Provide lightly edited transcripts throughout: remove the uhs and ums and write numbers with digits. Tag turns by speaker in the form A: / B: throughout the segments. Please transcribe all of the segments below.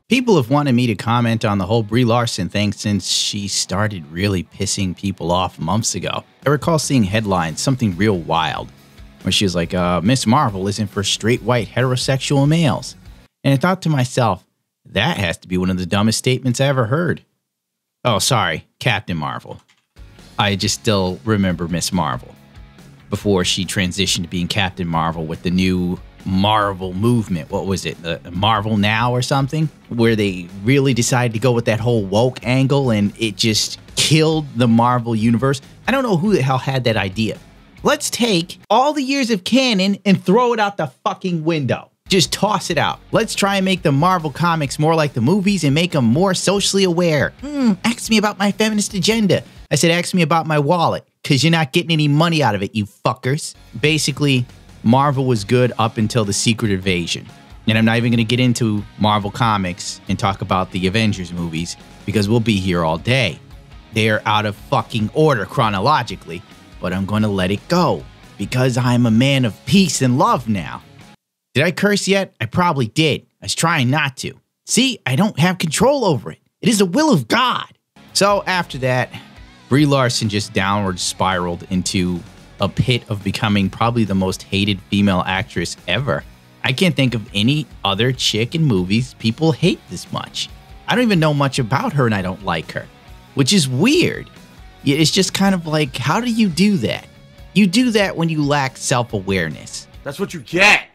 A: People have wanted me to comment on the whole Brie Larson thing since she started really pissing people off months ago. I recall seeing headlines, something real wild, where she was like, Miss Marvel isn't for straight white heterosexual males. And I thought to myself, that has to be one of the dumbest statements I ever heard. Oh, sorry, Captain Marvel. I just still remember Miss Marvel before she transitioned to being Captain Marvel with the new Marvel movement. What was it? The Marvel Now or something? Where they really decided to go with that whole woke angle and it just killed the Marvel universe. I don't know who the hell had that idea. Let's take all the years of canon and throw it out the fucking window. Just toss it out. Let's try and make the Marvel comics more like the movies and make them more socially aware. Ask me about my feminist agenda. I said, ask me about my wallet, because you're not getting any money out of it, you fuckers. Basically, Marvel was good up until the Secret Invasion. And I'm not even going to get into Marvel Comics and talk about the Avengers movies, because we'll be here all day. They're out of fucking order chronologically, but I'm going to let it go, because I'm a man of peace and love now. Did I curse yet? I probably did. I was trying not to. See, I don't have control over it. It is the will of God. So after that, Brie Larson just downward spiraled into a pit of becoming probably the most hated female actress ever. I can't think of any other chick in movies people hate this much. I don't even know much about her and I don't like her, which is weird. It's just kind of like, how do you do that? You do that when you lack self-awareness.
B: That's what you get.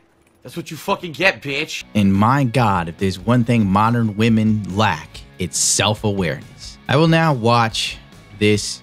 B: That's what you fucking get, bitch.
A: And my God, if there's one thing modern women lack, it's self-awareness. I will now watch this,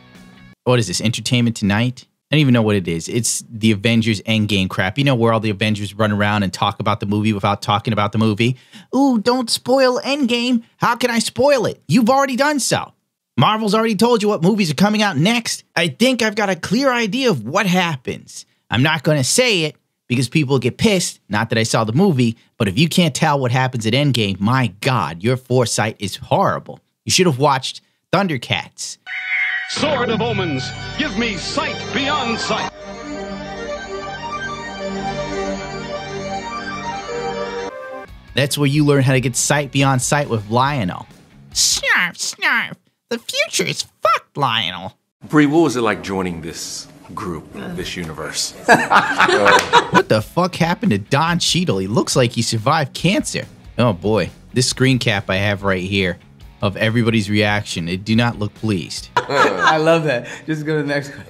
A: what is this, Entertainment Tonight? I don't even know what it is. It's the Avengers Endgame crap. You know, where all the Avengers run around and talk about the movie without talking about the movie. Ooh, don't spoil Endgame. How can I spoil it? You've already done so. Marvel's already told you what movies are coming out next. I think I've got a clear idea of what happens. I'm not going to say it because people get pissed. Not that I saw the movie, but if you can't tell what happens at Endgame, my God, your foresight is horrible. You should have watched Thundercats.
C: Sword of Omens, give me sight beyond sight.
A: That's where you learn how to get sight beyond sight with Lionel. Snarf, snarf. The future is fucked, Lionel.
D: Brie, what was it like joining this group, this universe?
A: What the fuck happened to Don Cheadle? He looks like he survived cancer. Oh boy, this screen cap I have right here of everybody's reaction, they do not look pleased.
E: I love that. Just go to the next one.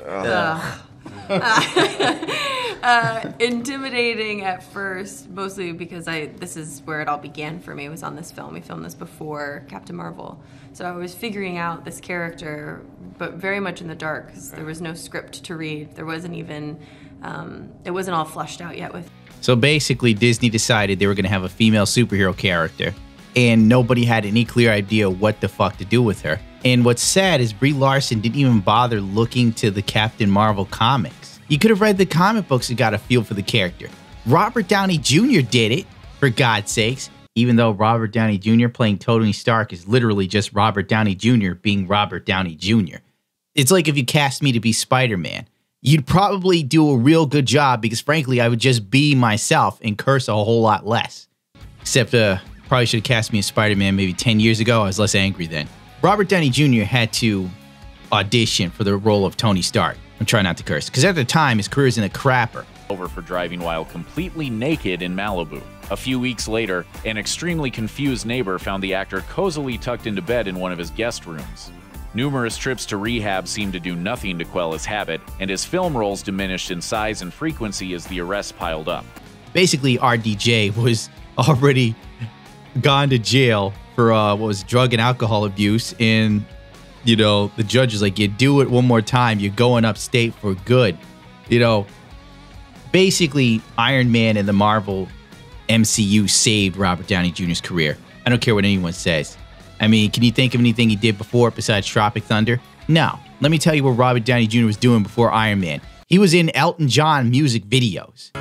F: Intimidating at first, mostly because this is where it all began for me, was on this film. We filmed this before Captain Marvel. So I was figuring out this character, but very much in the dark, because there was no script to read. There wasn't even, it wasn't all fleshed out yet with.
A: So basically, Disney decided they were going to have a female superhero character, and nobody had any clear idea what the fuck to do with her. And what's sad is Brie Larson didn't even bother looking to the Captain Marvel comics. You could have read the comic books and got a feel for the character. Robert Downey Jr. did it, for God's sakes, even though Robert Downey Jr. playing Tony Stark is literally just Robert Downey Jr. being Robert Downey Jr. It's like if you cast me to be Spider-Man. You'd probably do a real good job because, frankly, I would just be myself and curse a whole lot less. Except, probably should have cast me as Spider-Man maybe 10 years ago. I was less angry then. Robert Downey Jr. had to audition for the role of Tony Stark. I'm trying not to curse, because at the time, his career was in the crapper.
G: Over for driving while completely naked in Malibu. A few weeks later, an extremely confused neighbor found the actor cozily tucked into bed in one of his guest rooms. Numerous trips to rehab seemed to do nothing to quell his habit, and his film roles diminished in size and frequency as the arrests piled up.
A: Basically, RDJ was already gone to jail for drug and alcohol abuse, and you know, the judge is like, you do it one more time, you're going upstate for good. You know, basically Iron Man and the Marvel MCU saved Robert Downey Jr.'s career. I don't care what anyone says. I mean, can you think of anything he did before besides Tropic Thunder? No. Let me tell you what Robert Downey Jr. was doing before Iron Man. He was in Elton John music videos.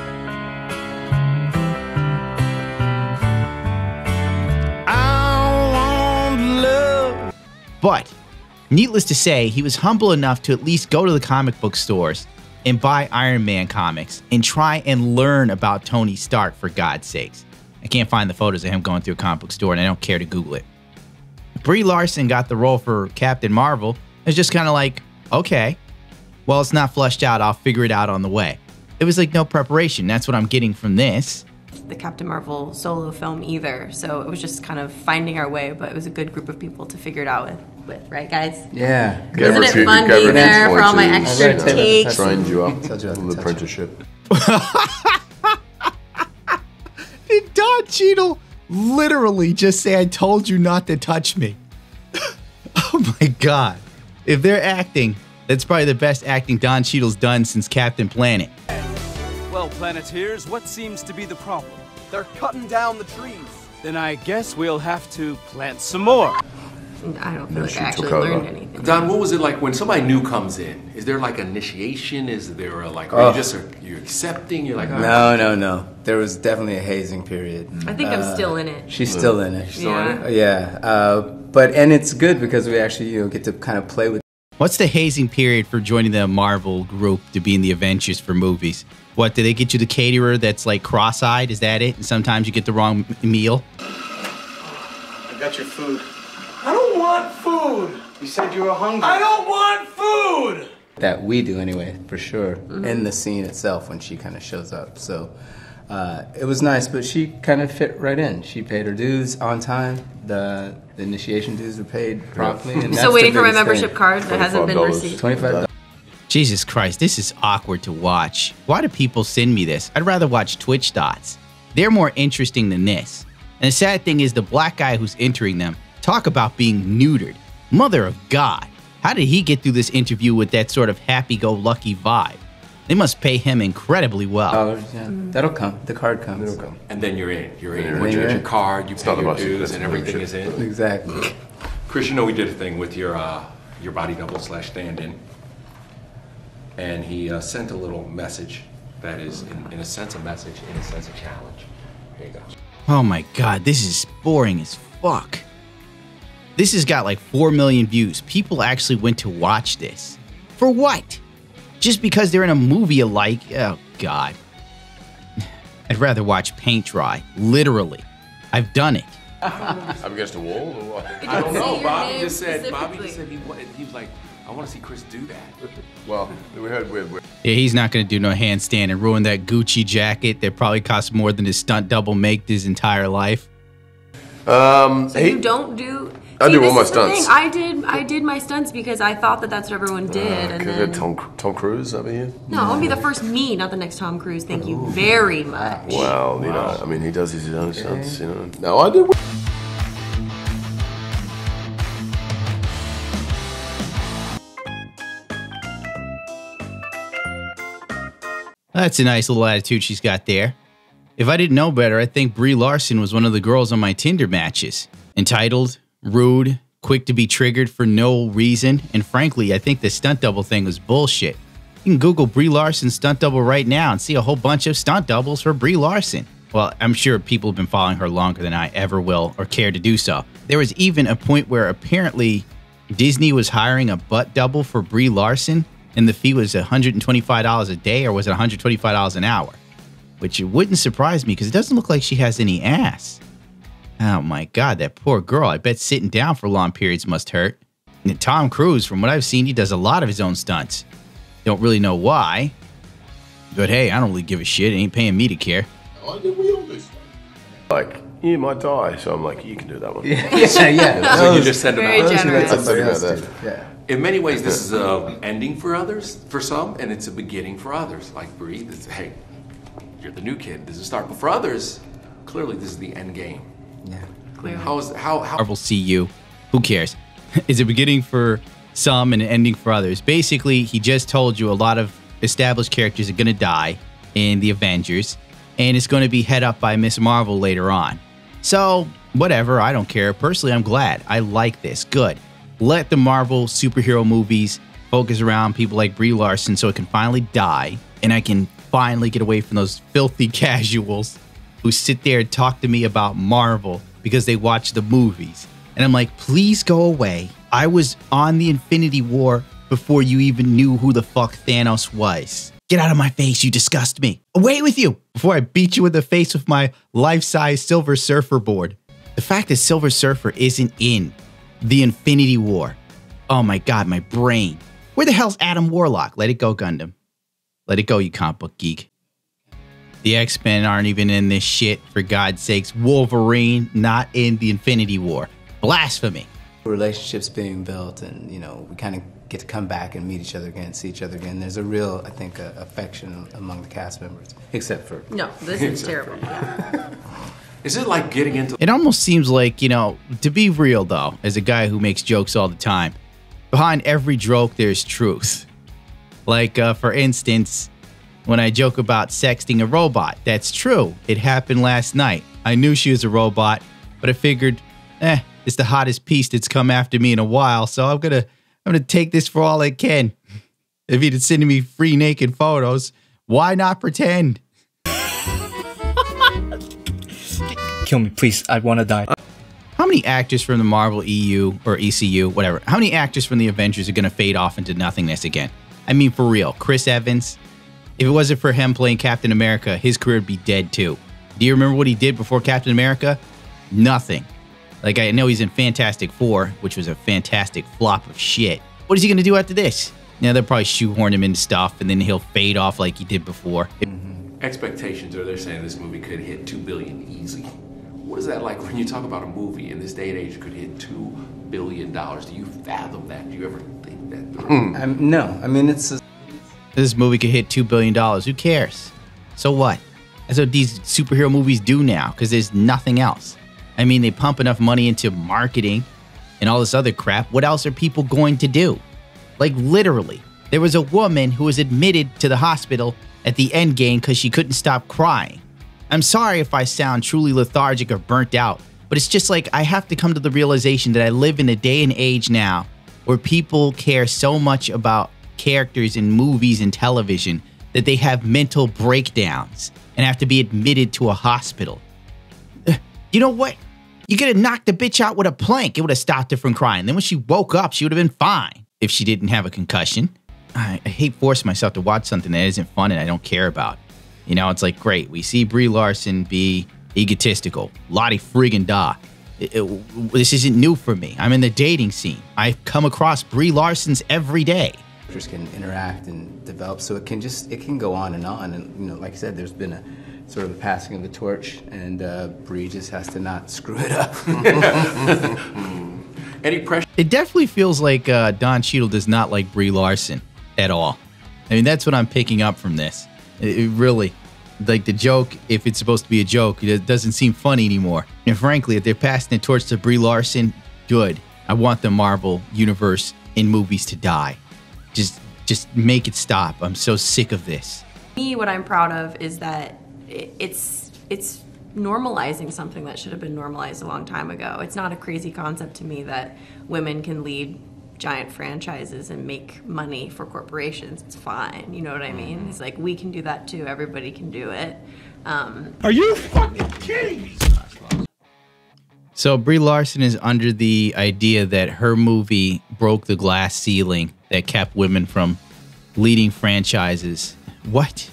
A: But, needless to say, he was humble enough to at least go to the comic book stores and buy Iron Man comics and try and learn about Tony Stark, for God's sakes. I can't find the photos of him going through a comic book store, and I don't care to Google it. Brie Larson got the role for Captain Marvel. It's just kind of like, okay, well, it's not fleshed out. I'll figure it out on the way. It was like no preparation. That's what I'm getting from this.
F: The Captain Marvel solo film either, so it was just kind of finding our way, but it was a good group of people to figure it out with, right, guys?
E: Yeah.
F: Isn't it fun being there for all my extra takes?
H: Trained you up for the apprenticeship.
A: Did Don Cheadle literally just say, I told you not to touch me? Oh my God. If they're acting, that's probably the best acting Don Cheadle's done since Captain Planet.
I: Well, Planeteers, what seems to be the problem?
B: They're cutting down the trees.
I: Then I guess we'll have to plant some more.
F: I don't feel like I actually learned anything.
D: Don, what was it like when somebody new comes in? Is there like initiation? Is there a, like, are you accepting? You're like,
E: No. There was definitely a hazing period.
F: I think I'm still in it.
E: She's still in it.
F: Yeah.
E: Yeah. And it's good because we actually, get to kind of play with.
A: What's the hazing period for joining the Marvel group to be in the Avengers for movies? What, do they get you the caterer that's like cross-eyed? Is that it? And sometimes you get the wrong meal?
B: I got your food. I don't want food. You said you were hungry. I don't want food.
E: That we do anyway, for sure, in the scene itself when she kind of shows up. So it was nice, but she kind of fit right in. She paid her dues on time. The initiation dues were paid promptly. And
F: Still waiting for my membership card that hasn't been received.
E: $25.
A: Jesus Christ, this is awkward to watch. Why do people send me this? I'd rather watch Twitch dots. They're more interesting than this. And the sad thing is the black guy who's entering them, talk about being neutered. Mother of God. How did he get through this interview with that sort of happy-go-lucky vibe? They must pay him incredibly well.
E: Yeah. That'll come. The card comes.
H: It'll come.
D: and then you're in. You're in. Once you get your card, you pay your dues, and everything is in.
E: Exactly.
D: Chris, we did a thing with your body double / stand-in. And he sent a little message that is, in a sense, a message, in a sense, a challenge. Here you go.
A: Oh my God, this is boring as fuck. This has got like 4 million views. People actually went to watch this. For what? Just because they're in a movie alike? Oh God. I'd rather watch paint dry. Literally. I've done it.
H: I'm against the wall or what?
D: I don't know. Bobby just said he was like, I want to see Chris do that.
H: Well, we heard we're
A: Yeah, he's not going to do no handstand and ruin that Gucci jacket that probably cost more than his stunt double made his entire life.
F: So you don't do...
H: I do all my stunts.
F: I did my stunts because I thought that that's what everyone did. And then...
H: Tom Cruise over here?
F: No, I want to be the first me, not the next Tom Cruise. Thank you very much.
H: Well, you know, I mean, he does his own stunts, you know. No, I do.
A: That's a nice little attitude she's got there. If I didn't know better, I'd think Brie Larson was one of the girls on my Tinder matches. Entitled, rude, quick to be triggered for no reason, and frankly, I think the stunt double thing was bullshit. You can Google Brie Larson stunt double right now and see a whole bunch of stunt doubles for Brie Larson. Well, I'm sure people have been following her longer than I ever will or care to do so. There was even a point where apparently Disney was hiring a butt double for Brie Larson, and the fee was $125 a day, or was it $125 an hour? Which it wouldn't surprise me because it doesn't look like she has any ass. Oh my God, that poor girl. I bet sitting down for long periods must hurt. And Tom Cruise, from what I've seen, he does a lot of his own stunts. Don't really know why. But hey, I don't really give a shit. It ain't paying me to care.
H: Like, you might die, so I'm like, you can do that one.
E: Yeah.
D: So you just send them
F: Very
D: out.
F: generous.
E: Yeah.
D: In many ways, this is an ending for others, for some, and it's a beginning for others. Like Brie, this, hey, you're the new kid. This is a start. But for others, clearly this is the end game.
E: Yeah.
F: Clearly.
D: How
A: Marvel CU. Who cares? It's a beginning for some and an ending for others. Basically, he just told you a lot of established characters are going to die in the Avengers, and it's going to be head up by Miss Marvel later on. So, whatever, I don't care. Personally, I'm glad. I like this. Good. Let the Marvel superhero movies focus around people like Brie Larson so it can finally die, and I can finally get away from those filthy casuals who sit there and talk to me about Marvel because they watch the movies. And I'm like, please go away. I was on the Infinity War before you even knew who the fuck Thanos was. Get out of my face, you disgust me. Away with you before I beat you in the face with my life-size Silver Surfer board. The fact that Silver Surfer isn't in the Infinity War. Oh my God, my brain. Where the hell's Adam Warlock? Let it go, Gundam. Let it go, you comic book geek. The X-Men aren't even in this shit, for God's sakes. Wolverine, not in the Infinity War. Blasphemy.
E: Relationships being built, and we kind of get to come back and meet each other again, see each other again. There's a real, I think, affection among the cast members, except for...
F: No, this is terrible.
D: Is it like getting into...
A: It almost seems like, to be real though, as a guy who makes jokes all the time, behind every joke there's truth. Like, for instance, when I joke about sexting a robot, that's true. It happened last night. I knew she was a robot, but I figured, it's the hottest piece that's come after me in a while, so I'm gonna take this for all it can. If he'd sending me free naked photos, why not pretend?
J: Kill me, please. I want to die.
A: How many actors from the Marvel EU or ECU, whatever, how many actors from the Avengers are gonna fade off into nothingness again? I mean, for real, Chris Evans, if it wasn't for him playing Captain America, his career would be dead too. Do you remember what he did before Captain America? Nothing. Like, I know he's in Fantastic Four, which was a fantastic flop of shit. What is he going to do after this? They'll probably shoehorn him into stuff, and then he'll fade off like he did before.
D: Expectations are they're saying this movie could hit $2 billion easy. What is that like when you talk about a movie in this day and age it could hit $2 billion? Do you fathom that? Do you ever think that?
E: No. I mean, it's...
A: This movie could hit $2 billion. Who cares? So what? That's what these superhero movies do now, because there's nothing else. I mean, they pump enough money into marketing and all this other crap. What else are people going to do? Like, literally, there was a woman who was admitted to the hospital at the Endgame because she couldn't stop crying. I'm sorry if I sound truly lethargic or burnt out, but it's just like I have to come to the realization that I live in a day and age now where people care so much about characters in movies and television that they have mental breakdowns and have to be admitted to a hospital. You know what? You could have knocked the bitch out with a plank. It would have stopped her from crying. Then when she woke up, she would have been fine if she didn't have a concussion. I hate forcing myself to watch something that isn't fun and I don't care about. It's like, great. We see Brie Larson be egotistical. Lottie friggin' da. This isn't new for me. I'm in the dating scene. I come across Brie Larsons every day.
E: Can interact and develop, so it can go on. And like I said, there's been a sort of a passing of the torch, and Brie just has to not screw it up.
D: Any pressure?
A: It definitely feels like Don Cheadle does not like Brie Larson at all. I mean, that's what I'm picking up from this. It really, like, the joke, if it's supposed to be a joke, it doesn't seem funny anymore. And frankly, if they're passing the torch to Brie Larson, good. I want the Marvel universe in movies to die. Just make it stop. I'm so sick of this.
F: Me, what I'm proud of is that it's normalizing something that should have been normalized a long time ago. It's not a crazy concept to me that women can lead giant franchises and make money for corporations. It's fine. You know what I mean? It's like, we can do that too. Everybody can do it.
B: Are you fucking kidding me?
A: So Brie Larson is under the idea that her movie broke the glass ceiling that kept women from leading franchises. What?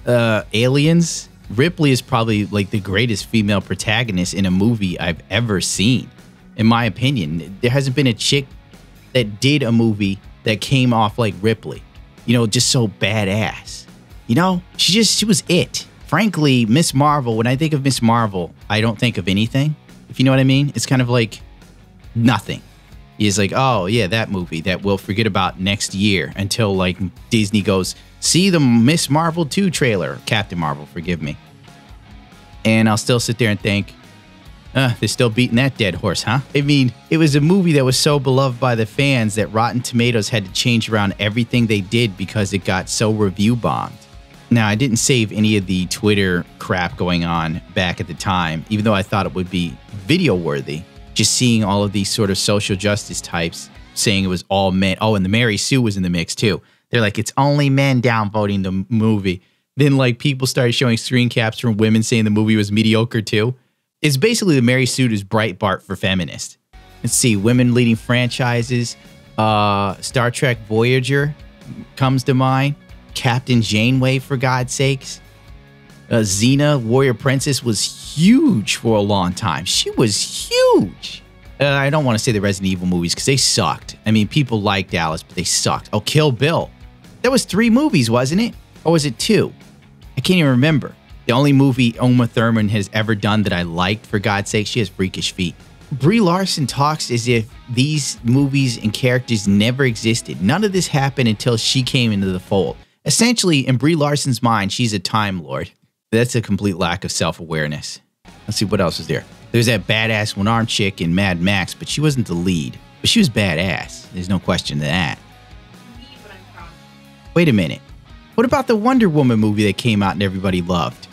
A: Aliens? Ripley is probably like the greatest female protagonist in a movie I've ever seen. In my opinion, there hasn't been a chick that did a movie that came off like Ripley. Just so badass. She was it. Frankly, Miss Marvel, when I think of Miss Marvel, I don't think of anything, if you know what I mean. It's kind of like nothing. It's like, oh yeah, that movie that we'll forget about next year until like Disney goes, see the Miss Marvel 2 trailer, Captain Marvel, forgive me. And I'll still sit there and think, they're still beating that dead horse, huh? I mean, it was a movie that was so beloved by the fans that Rotten Tomatoes had to change around everything they did because it got so review bombed. Now, I didn't save any of the Twitter crap going on back at the time, even though I thought it would be video worthy. Just seeing all of these sort of social justice types saying it was all men. Oh, and the Mary Sue was in the mix too. They're like, it's only men downvoting the movie. Then like people started showing screen caps from women saying the movie was mediocre too. It's basically the Mary Sue is Breitbart for feminists. Let's see, women leading franchises. Star Trek Voyager comes to mind. Captain Janeway, for God's sakes. Xena, Warrior Princess, was huge for a long time. She was huge. I don't want to say the Resident Evil movies because they sucked. I mean, people liked Alice, but they sucked. Oh, Kill Bill. That was 3 movies, wasn't it? Or was it 2? I can't even remember. The only movie Uma Thurman has ever done that I liked, for God's sake, she has freakish feet. Brie Larson talks as if these movies and characters never existed. None of this happened until she came into the fold. Essentially, in Brie Larson's mind, she's a Time Lord. That's a complete lack of self-awareness. Let's see, what else is there? There's that badass one-armed chick in Mad Max, but she wasn't the lead. But she was badass. There's no question to that. Wait a minute. What about the Wonder Woman movie that came out and everybody loved?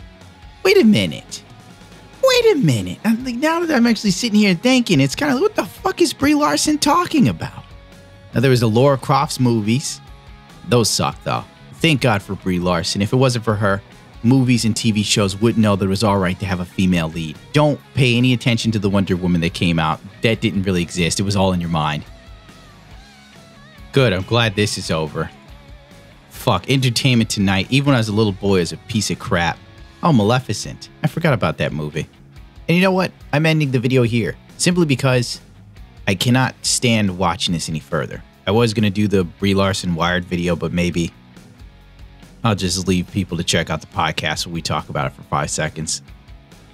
A: Wait a minute. Now that I'm actually sitting here thinking, it's kind of, what the fuck is Brie Larson talking about? Now, there was the Laura Croft's movies. Those sucked, though. Thank God for Brie Larson. If it wasn't for her, movies and TV shows wouldn't know that it was all right to have a female lead. Don't pay any attention to the Wonder Woman that came out. That didn't really exist. It was all in your mind. Good, I'm glad this is over. Fuck, Entertainment Tonight, even when I was a little boy, is a piece of crap. Oh, Maleficent. I forgot about that movie. And you know what? I'm ending the video here, simply because I cannot stand watching this any further. I was going to do the Brie Larson Wired video, but maybe I'll just leave people to check out the podcast when we talk about it for 5 seconds.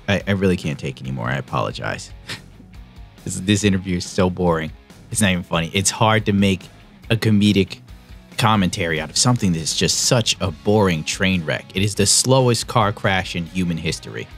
A: I really can't take anymore. I apologize. This interview is so boring. It's not even funny. It's hard to make a comedic commentary out of something that's just such a boring train wreck. It is the slowest car crash in human history.